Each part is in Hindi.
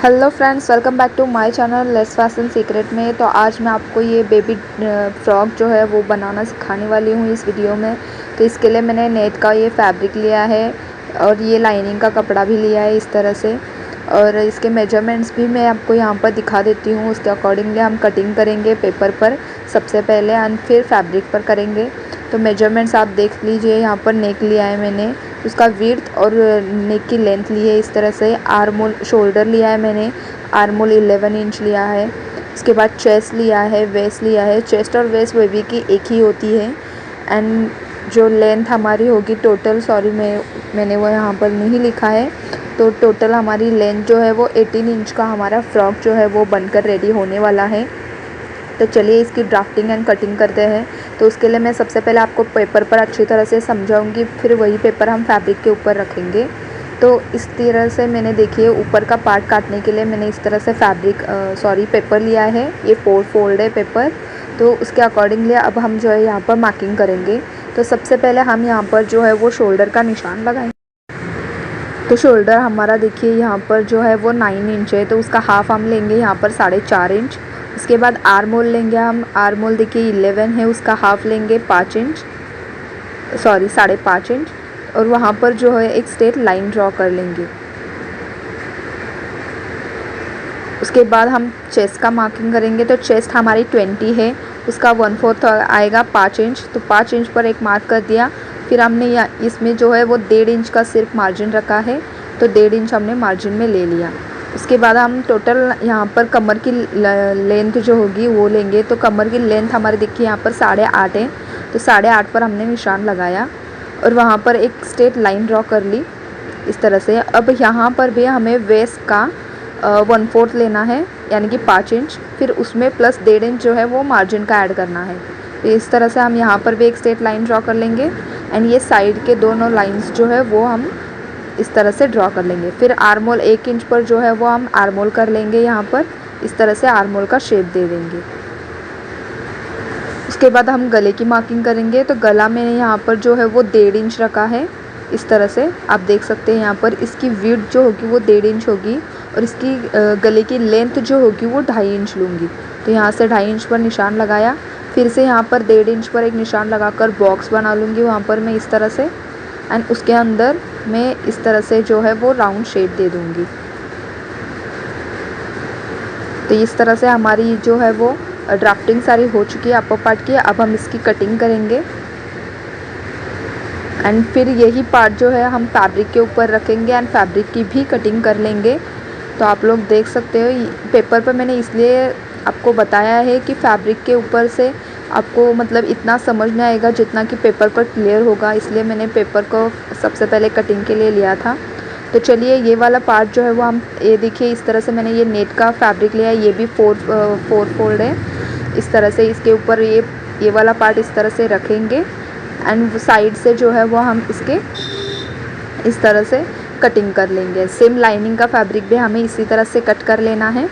Hello friends, welcome back to my channel Let's Fashion Secret में। तो आज मैं आपको ये बेबी फ्रॉक जो है वो बनाना सिखाने वाली हूँ इस वीडियो में। तो इसके लिए मैंने नेट का ये फैब्रिक लिया है और ये लाइनिंग का कपड़ा भी लिया है इस तरह से। और इसके मेजरमेंट्स भी मैं आपको यहाँ पर दिखा देती हूँ। उसके अकॉर्डिंगली हम कटिंग करेंगे पेपर पर सबसे पहले एंड फिर फैब्रिक पर करेंगे। तो मेजरमेंट्स आप देख लीजिए। यहाँ पर नेक लिया है मैंने, उसका विड्थ और नेक की लेंथ ली है इस तरह से। आर्म होल शोल्डर लिया है मैंने, आर्म होल 11 इंच लिया है। उसके बाद चेस्ट लिया है, वेस्ट लिया है। चेस्ट और वेस्ट बेबी की एक ही होती है। एंड जो लेंथ हमारी होगी टोटल, मैंने वो यहाँ पर नहीं लिखा है। तो टोटल हमारी लेंथ जो है वो 18 इंच का हमारा फ्रॉक जो है वो बनकर रेडी होने वाला है। तो चलिए इसकी ड्राफ्टिंग एंड कटिंग करते हैं। तो उसके लिए मैं सबसे पहले आपको पेपर पर अच्छी तरह से समझाऊंगी, फिर वही पेपर हम फैब्रिक के ऊपर रखेंगे। तो इस तरह से मैंने देखिए ऊपर का पार्ट काटने के लिए मैंने इस तरह से पेपर लिया है। ये 4 फोल्ड है पेपर। तो उसके अकॉर्डिंगली अब हम जो है यहाँ पर मार्किंग करेंगे। तो सबसे पहले हम यहाँ पर जो है वो शोल्डर का निशान लगाएंगे। तो शोल्डर हमारा देखिए यहाँ पर जो है वो 9 इंच है, तो उसका हाफ हम लेंगे यहाँ पर 4.5 इंच। उसके बाद आर्म होल लेंगे हम। आर्म होल देखिए 11 है, उसका हाफ लेंगे 5.5 इंच। और वहाँ पर जो है एक स्ट्रेट लाइन ड्रॉ कर लेंगे। उसके बाद हम चेस्ट का मार्किंग करेंगे। तो चेस्ट हमारी 20 है, उसका 1/4 आएगा 5 इंच। तो 5 इंच पर एक मार्क कर दिया। फिर हमने इसमें जो है वो 1.5 इंच का सिर्फ मार्जिन रखा है, तो 1.5 इंच हमने मार्जिन में ले लिया। उसके बाद हम टोटल यहाँ पर कमर की लेंथ जो होगी वो लेंगे। तो कमर की लेंथ हमारी देखिए यहाँ पर 8.5 है, तो 8.5 पर हमने निशान लगाया और वहाँ पर एक स्ट्रेट लाइन ड्रॉ कर ली इस तरह से। अब यहाँ पर भी हमें वेस्ट का 1/4 लेना है, यानी कि 5 इंच। फिर उसमें प्लस 1.5 इंच जो है वो मार्जिन का ऐड करना है। तो इस तरह से हम यहाँ पर भी एक स्ट्रेट लाइन ड्रॉ कर लेंगे एंड ये साइड के दोनों लाइंस जो है वो हम इस तरह से ड्रॉ कर लेंगे। फिर आर्म होल 1 इंच पर जो है वो हम आर्म होल कर लेंगे। यहाँ पर इस तरह से आर्म होल का शेप दे देंगे। उसके बाद हम गले की मार्किंग करेंगे। तो गला मैंने यहाँ पर जो है वो 1.5 इंच रखा है इस तरह से। आप देख सकते हैं यहाँ पर इसकी विड्थ जो होगी वो 1.5 इंच होगी और इसकी गले की लेंथ जो होगी वो 2.5 इंच लूँगी। तो यहाँ से 2.5 इंच पर निशान लगाया। फिर से यहाँ पर 1.5 इंच पर एक निशान लगाकर बॉक्स बना लूँगी वहाँ पर मैं इस तरह से। एंड उसके अंदर मैं इस तरह से जो है वो राउंड शेप दे दूँगी। तो इस तरह से हमारी जो है वो ड्राफ्टिंग सारी हो चुकी है अपर पार्ट की। अब हम इसकी कटिंग करेंगे एंड फिर यही पार्ट जो है हम फैब्रिक के ऊपर रखेंगे एंड फैब्रिक की भी कटिंग कर लेंगे। तो आप लोग देख सकते हो पेपर पर मैंने इसलिए आपको बताया है कि फैब्रिक के ऊपर से आपको मतलब इतना समझ नहीं आएगा जितना कि पेपर पर क्लियर होगा, इसलिए मैंने पेपर को सबसे पहले कटिंग के लिए लिया था। तो चलिए ये वाला पार्ट जो है वो हम ये देखिए इस तरह से मैंने ये नेट का फैब्रिक लिया है। ये भी 4 फोल्ड है इस तरह से। इसके ऊपर ये वाला पार्ट इस तरह से रखेंगे एंड साइड से जो है वो हम इसके इस तरह से कटिंग कर लेंगे। सेम लाइनिंग का फैब्रिक भी हमें इसी तरह से कट कर लेना है।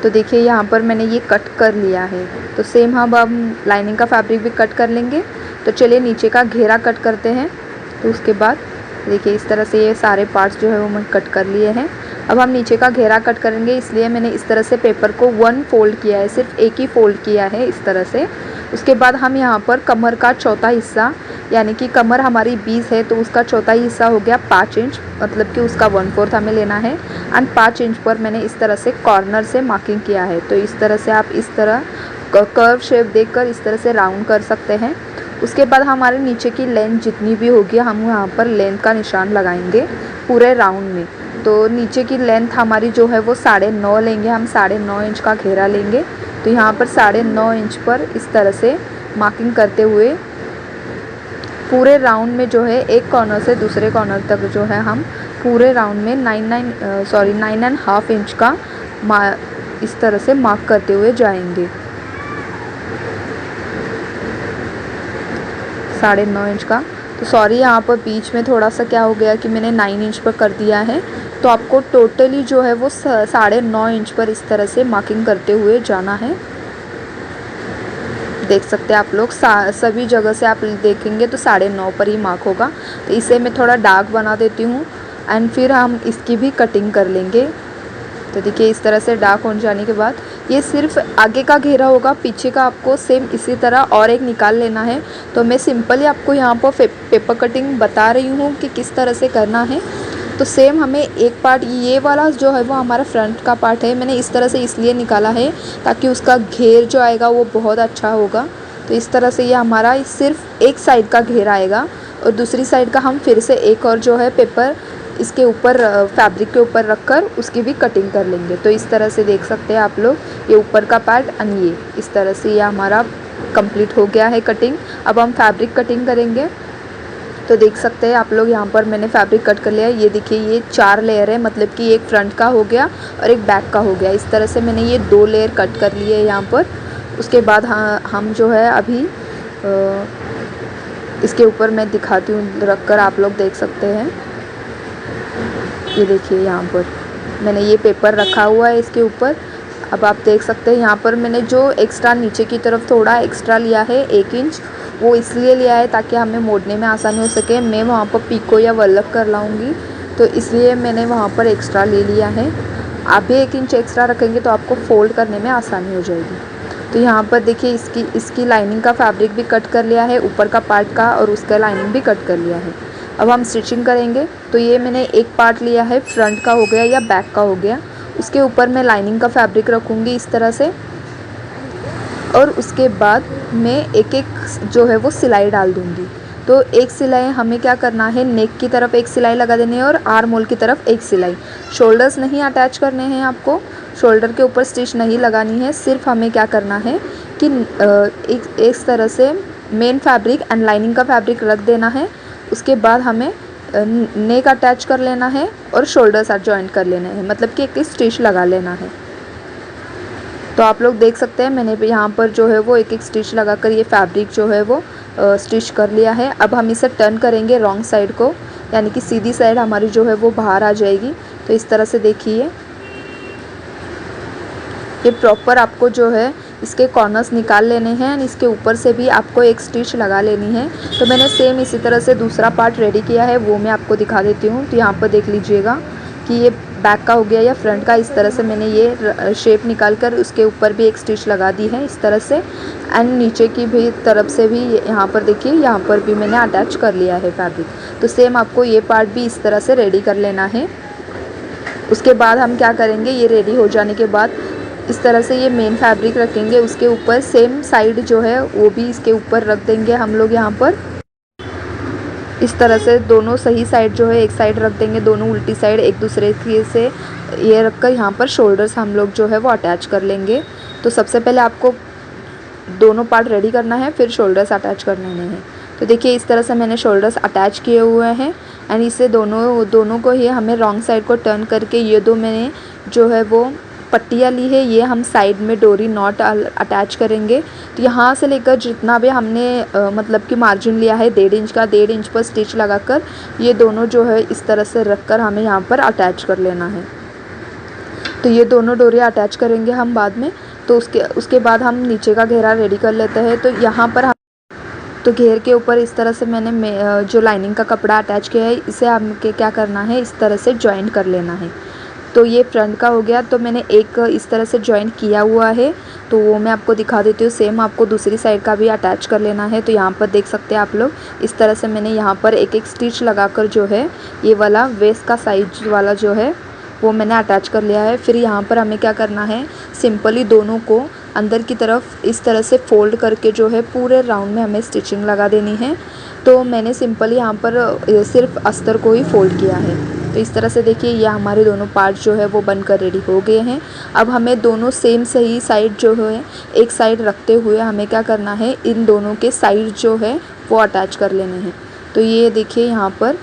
तो देखिए यहाँ पर मैंने ये कट कर लिया है। तो सेम हम लाइनिंग का फैब्रिक भी कट कर लेंगे। तो चलिए नीचे का घेरा कट करते हैं। तो उसके बाद देखिए इस तरह से ये सारे पार्ट्स जो है वो मैं कट कर लिए हैं। अब हम नीचे का घेरा कट करेंगे, इसलिए मैंने इस तरह से पेपर को 1 फोल्ड किया है, सिर्फ एक ही फोल्ड किया है इस तरह से। उसके बाद हम यहाँ पर कमर का चौथा हिस्सा, यानी कि कमर हमारी 20 है तो उसका चौथा हिस्सा हो गया 5 इंच, मतलब कि उसका 1/4 हमें लेना है। एंड 5 इंच पर मैंने इस तरह से कॉर्नर से मार्किंग किया है। तो इस तरह से आप इस तरह कर्व शेप देकर इस तरह से राउंड कर सकते हैं। उसके बाद हमारे नीचे की लेंथ जितनी भी होगी हम यहाँ पर लेंथ का निशान लगाएंगे पूरे राउंड में। तो नीचे की लेंथ हमारी जो है वो 9.5 लेंगे हम, 9.5 इंच का घेरा लेंगे। तो यहाँ पर 9.5 इंच पर इस तरह से मार्किंग करते हुए पूरे राउंड में जो है एक कॉर्नर से दूसरे कॉर्नर तक जो है हम पूरे राउंड में 9.5 इंच का इस तरह से मार्क करते हुए जाएंगे। 9.5 इंच का। तो सॉरी यहाँ पर बीच में थोड़ा सा क्या हो गया कि मैंने 9 इंच पर कर दिया है। तो आपको टोटली जो है वो 9.5 इंच पर इस तरह से मार्किंग करते हुए जाना है। देख सकते हैं आप लोग सभी जगह से आप देखेंगे तो 9.5 पर ही मार्क होगा। तो इसे मैं थोड़ा डार्क बना देती हूँ एंड फिर हम इसकी भी कटिंग कर लेंगे। तो देखिए इस तरह से डार्क हो जाने के बाद ये सिर्फ आगे का घेरा होगा, पीछे का आपको सेम इसी तरह और एक निकाल लेना है। तो मैं सिंपली आपको यहाँ पर पेपर कटिंग बता रही हूँ कि किस तरह से करना है। तो सेम हमें एक पार्ट ये वाला जो है वो हमारा फ्रंट का पार्ट है, मैंने इस तरह से इसलिए निकाला है ताकि उसका घेर जो आएगा वो बहुत अच्छा होगा। तो इस तरह से ये हमारा सिर्फ एक साइड का घेर आएगा और दूसरी साइड का हम फिर से एक और जो है पेपर इसके ऊपर फैब्रिक के ऊपर रखकर उसकी भी कटिंग कर लेंगे। तो इस तरह से देख सकते हैं आप लोग, ये ऊपर का पार्ट एंड ये इस तरह से ये हमारा कंप्लीट हो गया है कटिंग। अब हम फैब्रिक कटिंग करेंगे। तो देख सकते हैं आप लोग, यहाँ पर मैंने फैब्रिक कट कर लिया है। ये देखिए ये 4 लेयर है, मतलब कि एक फ्रंट का हो गया और एक बैक का हो गया। इस तरह से मैंने ये 2 लेयर कट कर लिए है यहाँ पर। उसके बाद हम जो है अभी इसके ऊपर मैं दिखाती हूँ रख कर, आप लोग देख सकते हैं। ये देखिए यहाँ पर मैंने ये पेपर रखा हुआ है इसके ऊपर। अब आप देख सकते हैं यहाँ पर मैंने जो एक्स्ट्रा नीचे की तरफ थोड़ा एक्स्ट्रा लिया है 1 इंच, वो इसलिए लिया है ताकि हमें मोड़ने में आसानी हो सके। मैं वहाँ पर पीको या वल्लक कर लाऊंगी, तो इसलिए मैंने वहाँ पर एक्स्ट्रा ले लिया है। आप भी 1 इंच एक्स्ट्रा रखेंगे तो आपको फोल्ड करने में आसानी हो जाएगी। तो यहाँ पर देखिए इसकी लाइनिंग का फैब्रिक भी कट कर लिया है, ऊपर का पार्ट का, और उसका लाइनिंग भी कट कर लिया है। अब हम स्टिचिंग करेंगे। तो ये मैंने एक पार्ट लिया है, फ्रंट का हो गया या बैक का हो गया, उसके ऊपर मैं लाइनिंग का फैब्रिक रखूँगी इस तरह से, और उसके बाद मैं एक एक जो है वो सिलाई डाल दूँगी। तो एक सिलाई हमें क्या करना है, नेक की तरफ एक सिलाई लगा देनी है और आर्म होल की तरफ एक सिलाई। शोल्डर्स नहीं अटैच करने हैं आपको, शोल्डर के ऊपर स्टिच नहीं लगानी है। सिर्फ हमें क्या करना है कि इस तरह से मेन फैब्रिक एंड लाइनिंग का फैब्रिक रख देना है। उसके बाद हमें नेक अटैच कर लेना है और शोल्डर साथ जॉइंट कर लेना है, मतलब कि एक स्टिच लगा लेना है। तो आप लोग देख सकते हैं मैंने भी यहाँ पर जो है वो एक एक स्टिच लगाकर ये फैब्रिक जो है वो स्टिच कर लिया है। अब हम इसे टर्न करेंगे रॉन्ग साइड को, यानी कि सीधी साइड हमारी जो है वो बाहर आ जाएगी। तो इस तरह से देखिए ये प्रॉपर आपको जो है इसके कॉर्नर्स निकाल लेने हैं, इसके ऊपर से भी आपको एक स्टिच लगा लेनी है। तो मैंने सेम इसी तरह से दूसरा पार्ट रेडी किया है, वो मैं आपको दिखा देती हूँ। तो यहाँ पर देख लीजिएगा कि ये बैक का हो गया या फ्रंट का। इस तरह से मैंने ये शेप निकाल कर उसके ऊपर भी एक स्टिच लगा दी है इस तरह से, एंड नीचे की भी तरफ से भी यहाँ पर देखिए यहाँ पर भी मैंने अटैच कर लिया है फैब्रिक। तो सेम आपको ये पार्ट भी इस तरह से रेडी कर लेना है। उसके बाद हम क्या करेंगे, ये रेडी हो जाने के बाद इस तरह से ये मेन फैब्रिक रखेंगे, उसके ऊपर सेम साइड जो है वो भी इसके ऊपर रख देंगे हम लोग। यहाँ पर इस तरह से दोनों सही साइड जो है एक साइड रख देंगे, दोनों उल्टी साइड एक दूसरे की से ये रखकर यहाँ पर शोल्डर्स हम लोग जो है वो अटैच कर लेंगे। तो सबसे पहले आपको दोनों पार्ट रेडी करना है, फिर शोल्डर्स अटैच करने हैं। तो देखिए इस तरह से मैंने शोल्डर्स अटैच किए हुए हैं, एंड इसे दोनों को ही हमें रॉन्ग साइड को टर्न करके ये दो मैंने जो है वो पट्टियाँ ली है, ये हम साइड में डोरी नॉट अटैच करेंगे। तो यहाँ से लेकर जितना भी हमने मतलब कि मार्जिन लिया है 1.5 इंच का, 1.5 इंच पर स्टिच लगाकर ये दोनों जो है इस तरह से रखकर हमें यहाँ पर अटैच कर लेना है। तो ये दोनों डोरी अटैच करेंगे हम बाद में। तो उसके बाद हम नीचे का घेरा रेडी कर लेते हैं। तो यहाँ पर तो घेर के ऊपर इस तरह से मैंने जो लाइनिंग का कपड़ा अटैच किया है, इसे हमके क्या करना है, इस तरह से जॉइंट कर लेना है। तो ये फ्रंट का हो गया। तो मैंने एक इस तरह से जॉइंट किया हुआ है, तो वो मैं आपको दिखा देती हूँ। सेम आपको दूसरी साइड का भी अटैच कर लेना है। तो यहाँ पर देख सकते हैं आप लोग, इस तरह से मैंने यहाँ पर एक एक स्टिच लगाकर जो है ये वाला वेस्ट का साइज वाला जो है वो मैंने अटैच कर लिया है। फिर यहाँ पर हमें क्या करना है, सिंपली दोनों को अंदर की तरफ इस तरह से फोल्ड करके जो है पूरे राउंड में हमें स्टिचिंग लगा देनी है। तो मैंने सिंपली यहाँ पर सिर्फ अस्तर को ही फोल्ड किया है। तो इस तरह से देखिए ये हमारे दोनों पार्ट जो है वो बनकर रेडी हो गए हैं। अब हमें दोनों सेम सही साइड जो है एक साइड रखते हुए हमें क्या करना है, इन दोनों के साइड जो है वो अटैच कर लेने हैं। तो ये देखिए यहाँ पर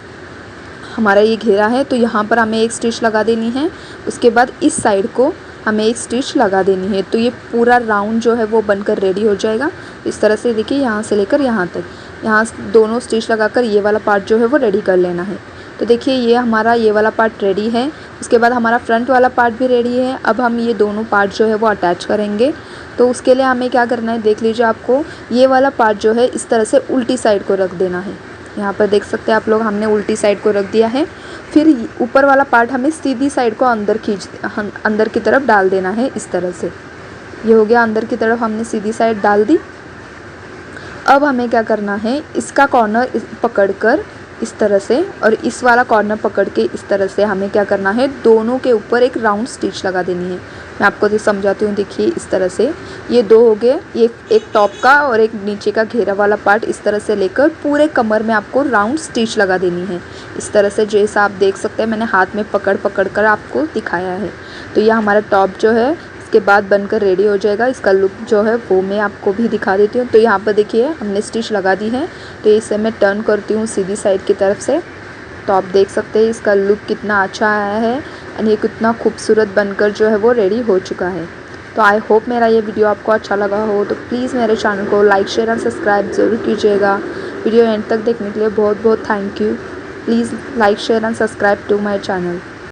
हमारा ये घेरा है, तो यहाँ पर हमें एक स्टिच लगा देनी है। उसके बाद इस साइड को हमें एक स्टिच लगा देनी है। तो ये पूरा राउंड जो है वो बनकर रेडी हो जाएगा। इस तरह से देखिए यहाँ से लेकर यहाँ तक, यहाँ दोनों स्टिच लगाकर ये वाला पार्ट जो है वो रेडी कर लेना है। तो देखिए ये हमारा ये वाला पार्ट रेडी है। उसके बाद हमारा फ्रंट वाला पार्ट भी रेडी है। अब हम ये दोनों पार्ट जो है वो अटैच करेंगे। तो उसके लिए हमें क्या करना है, देख लीजिए आपको ये वाला पार्ट जो है इस तरह से उल्टी साइड को रख देना है। यहाँ पर देख सकते हैं आप लोग, हमने उल्टी साइड को रख दिया है। फिर ऊपर वाला पार्ट हमें सीधी साइड को अंदर की तरफ डाल देना है इस तरह से। ये हो गया, अंदर की तरफ हमने सीधी साइड डाल दी। अब हमें क्या करना है, इसका कॉर्नर पकड़ कर इस तरह से और इस वाला कॉर्नर पकड़ के इस तरह से हमें क्या करना है, दोनों के ऊपर एक राउंड स्टिच लगा देनी है। मैं आपको समझाती हूँ, देखिए इस तरह से। ये दो हो गए, ये एक टॉप का और एक नीचे का घेरा वाला पार्ट इस तरह से लेकर पूरे कमर में आपको राउंड स्टिच लगा देनी है इस तरह से। जैसा आप देख सकते हैं मैंने हाथ में पकड़ कर आपको दिखाया है। तो यह हमारा टॉप जो है इसके बाद बनकर रेडी हो जाएगा। इसका लुक जो है वो मैं आपको भी दिखा देती हूँ। तो यहाँ पर देखिए हमने स्टिच लगा दी है, तो इसे मैं टर्न करती हूँ सीधी साइड की तरफ से। तो आप देख सकते हैं इसका लुक कितना अच्छा आया है और ये कितना खूबसूरत बनकर जो है वो रेडी हो चुका है। तो आई होप मेरा ये वीडियो आपको अच्छा लगा हो। तो प्लीज़ मेरे चैनल को लाइक शेयर एंड सब्सक्राइब ज़रूर कीजिएगा। वीडियो एंड तक देखने के लिए बहुत बहुत thank you. Please like share and subscribe to my channel.